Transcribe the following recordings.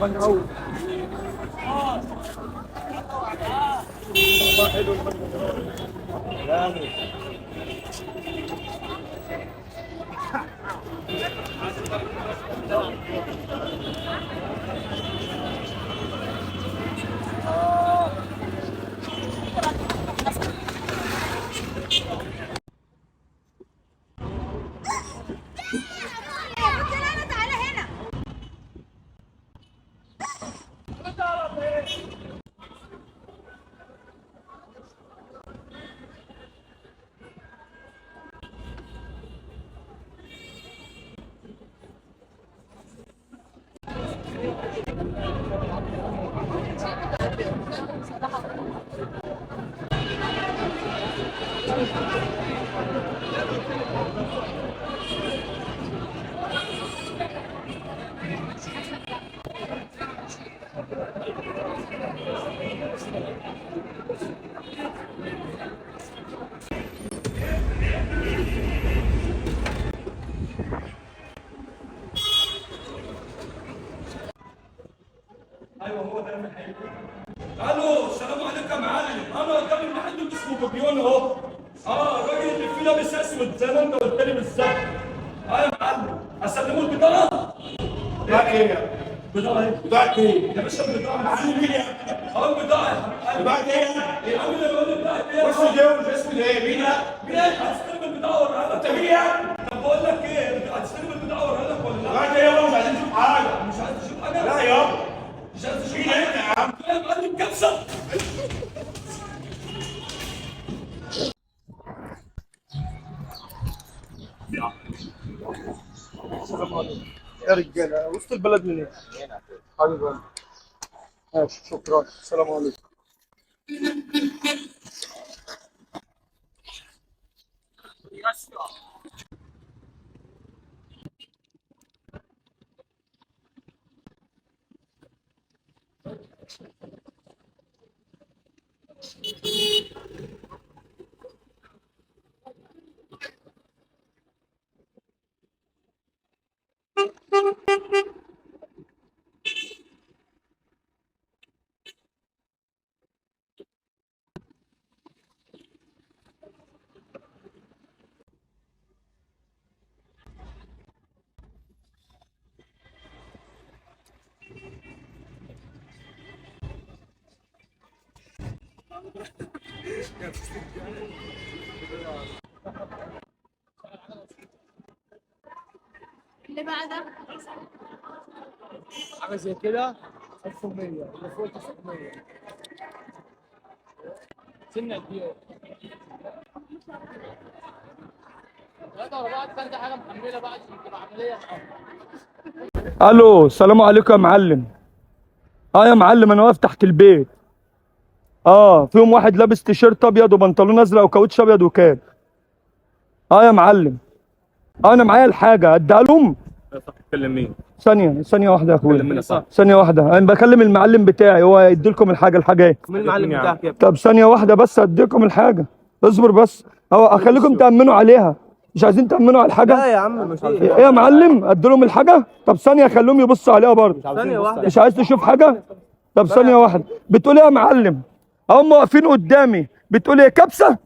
منعوت. والله حلو جامد. ايوه هو ده المحل. الو السلام عليكم يا معلم، انا قدام المحل اللي اسمه بابيون اهو. الراجل اللي فيه لابس اسود زي ما انت قلت لي بالظبط. يا معلم اسلمه البضاعه؟ بتاع ايه يا؟ بضاعه ايه؟ بتاع ايه؟ يا باشا البضاعه عامل مين يا؟ البضاعه يا حبيبي. بتاع ايه يا عم اللي بقول لك بضاعه ايه؟ وش ده ومش اسمه ايه؟ مين ده؟ مين هتستلم البضاعه ولا لا؟ انت مين يا؟ طب بقول لك ايه؟ هتستلم البضاعه ولا لك ولا لا؟ بتاع ايه يابا؟ مش عايزين نشوف حاجه. مش عايز تشوف حاجه؟ لا يابا. مش عايز تشوف مين حاجه؟ انت يا عم؟ يا معلم كبسه. السلام عليكم يا رجاله، وسط البلد منين؟ حبيبي ماشي شكرا، السلام عليكم. اللي بعده حاجه زي كده 1100 اللي فوق 900 سنه كبيره. ثلاثة ورا بعض ثالثة حاجة محملة بقى عشان تبقى عملية صعبة. الو السلام عليكم يا معلم. يا معلم انا واقف تحت البيت. فيهم واحد لابس تيشيرت ابيض وبنطلون ازرق وكاوتش ابيض وكاب. يا معلم. انا معايا الحاجة اديها لهم. تتكلم مين؟ ثانية واحدة يا اخويا. كلمني صح. ثانية واحدة انا بكلم المعلم بتاعي، هو يدي لكم الحاجة ايه؟ مين المعلم بتاعك يا ابني؟ طب ثانية واحدة بس اديكم الحاجة. اصبر بس. اخليكم تأمنوا عليها. مش عايزين تأمنوا على الحاجة؟ لا يا عم مش ايه يا معلم؟ ادي لهم الحاجة؟ طب ثانية خليهم يبصوا عليها برضه. ثانية واحدة. مش عايز تشوف حاجة؟ طب ثانية واحدة. بتقول ايه يا معلم؟ هم واقفين قدامي، بتقول ايه كبسة؟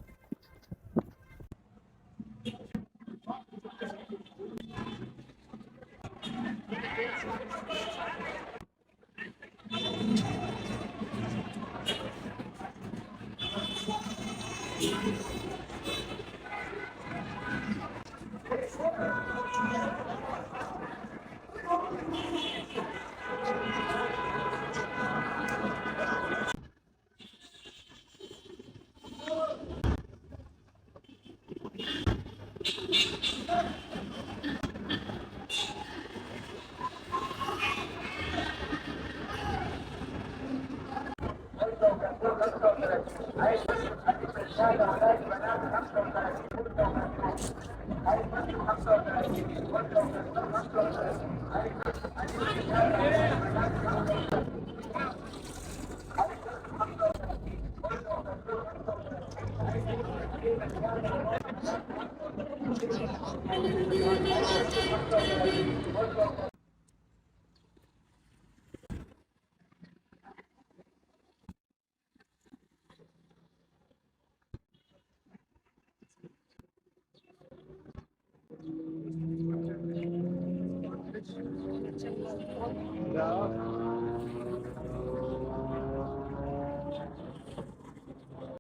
لا